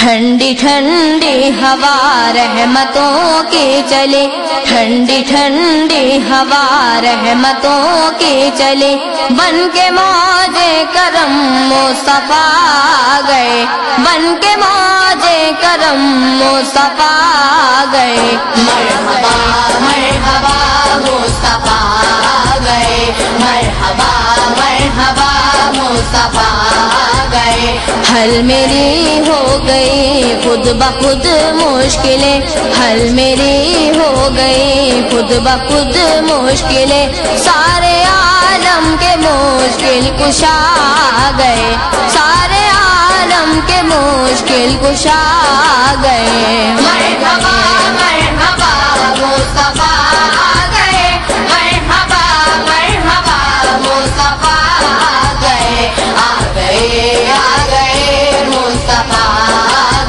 ٹھنڈی ٹھنڈی ہوا رحمتوں کی چلے، ٹھنڈی ٹھنڈی ہوا رحمتوں کی چلے، بن کے موج کرم مصطفیٰ گئے، بن کے موج کرم مصطفیٰ گئے، مرحبا مرحبا مصطفیٰ گئے، مرحبا مرحبا مصطفیٰ گئے، حل میری ہو گئی خود بخود مشکلیں، حل میری ہو گئی خود بخود مشکلیں، سارے عالم کے مشکل کشا گئے، سارے عالم کے مشکل کشا گئے، مرحبا مرحبا مصطفیٰ گئے، مرحبا مرحبا مصطفیٰ گئے، آ گئے آ گئے مصطفیٰ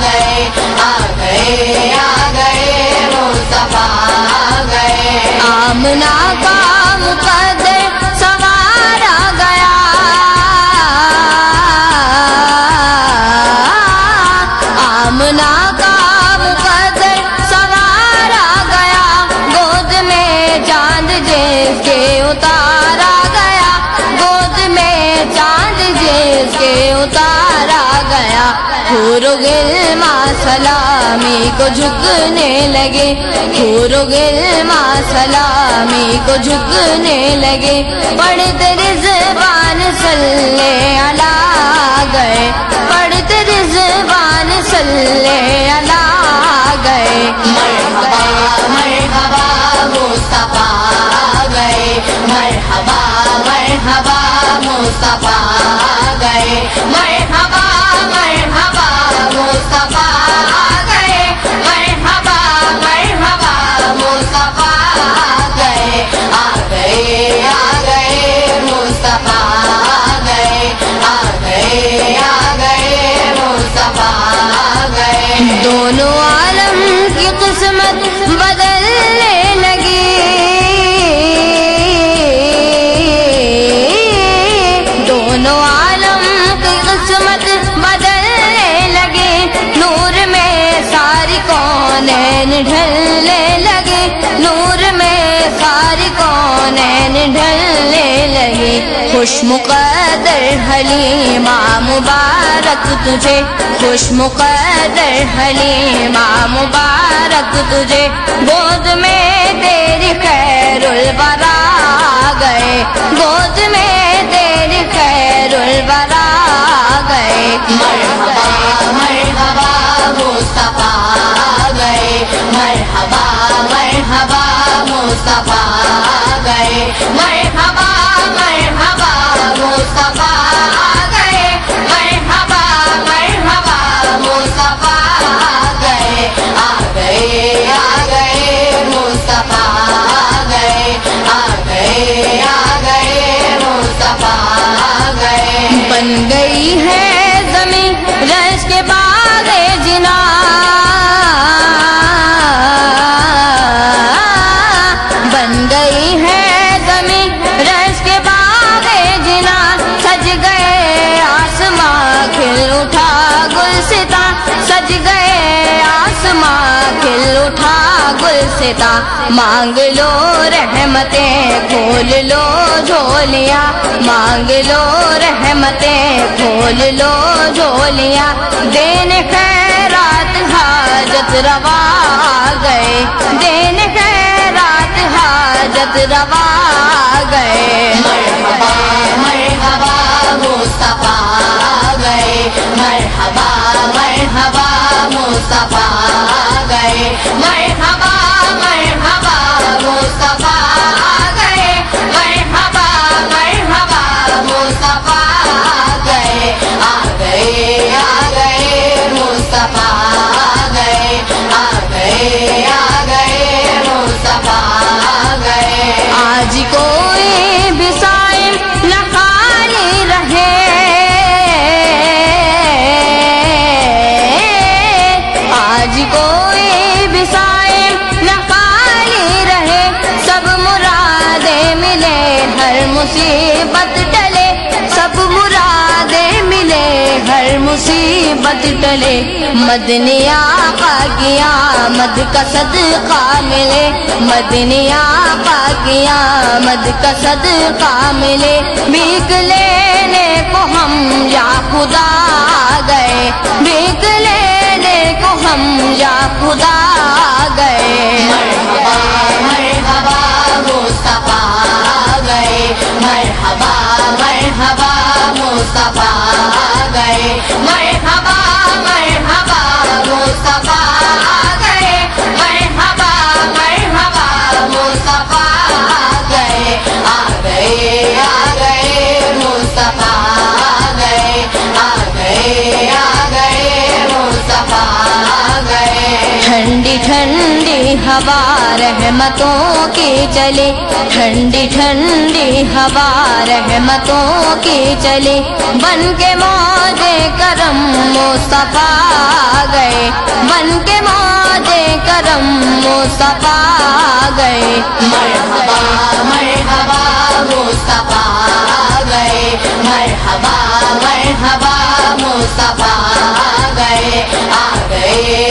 گئے، آ گئے آ گئے مصطفیٰ گئے، آمنہ کا مقدر سنوارا گیا، آمنہ کا مقدر سنوارا گیا، گود میں چاند جس کے اتارا گیا، گود میں چاند جس کے اتارا گیا، حور و غلما سلامی کو جھکنے لگے، حور و غلما سلامی کو جھکنے لگے، پڑھتے رضوان صلی علی گئے، پڑھتے رضوان صلی علی گئے، مرحبا مرحبا مصطفیٰ گئے، مرحبا مرحبا مصطفیٰ گئے، مرحبا مرحبا مصطفیٰ گئے، مرحبا مرحبا مصطفیٰ گئے، آ گئے مصطفیٰ گئے، آ گئے مصطفیٰ گئے، دونوں عالم کی قسمت بدلنے لگی، دونوں عالم کی قسمت بدلنے لگی، نور میں ساری کونین ڈھلنے لگی، نور میں ساری کونین ڈھلنے لگی، خوش مقدر حلیمہ مبارک تجھے، خوش مقدر حلیمہ مبارک تجھے، گود میں تیری خیر الورا گئے، گود میں تیری خیر الورا گئے، مرحبا مرحبا مصطفیٰ گئے، مرحبا مرحبا مصطفیٰ گئے، مرحبا مرحبا مصطفیٰ گئے، مرحبا مرحبا مصطفیٰ گئے، آ گئے مصطفیٰ گئے، آ گئے مصطفیٰ گئے، بن گئی ہے زمین رش کے باغ جنا، بن گئی ہے زمین رش کے باغ جنا، سج گئے آسماں کھل اٹھا گلستاں، سج گئے آسماں کھل اٹھا گلستاں، مانگ لو رحمتیں کھول لو جھولیاں، مانگ لو رحمتیں کھول لو جھولیاں، دین خیرات حاجت روا گئے، دین خیرات حاجت روا گئے، مرحبا مرحبا مصطفیٰ گئے، مرحبا مرحبا مصطفیٰ گئے، مرحبا مرحبا مصطفیٰ گئے، مرحبا مرحبا مصطفیٰ گئے، آ گئے مصطفیٰ گئے، آ گئے مصطفیٰ گئے، آج کوئی بھی صائم نہ خالی رہے، آج کوئی بھی صائم نہ خالی رہے، سب مرادیں ملے ہر مصیبت ٹلے، سب مرادیں ملے ہر مصیبت ٹلے، مدنی آقا کی آمد کا صدقہ ملے، مدنی آقا کی آمد کا صدقہ ملے، بھیک لینے کو ہم یا خدا گئے، بھیک لینے کو ہم یا خدا گئے۔ مرحبا مرحبا مصطفیٰ گئے، مرحبا مرحبا مصطفیٰ گئے، مرحبا مرحبا مصطفیٰ گئے، مرحبا مرحبا مصطفیٰ گئے، آ گئے مصطفیٰ گئے، آ گئے مصطفیٰ گئے۔ ٹھنڈی ٹھنڈی ہوا رحمتوں کی چلی، ٹھنڈی ٹھنڈی ہوا رحمتوں کی چلی، بن کے موج کرم مصطفیٰ گئے، بن کے موج کرم مصطفیٰ گئے۔ مرحبا مرحبا مصطفیٰ گئے، مرحبا مرحبا مصطفیٰ گئے، آ گئے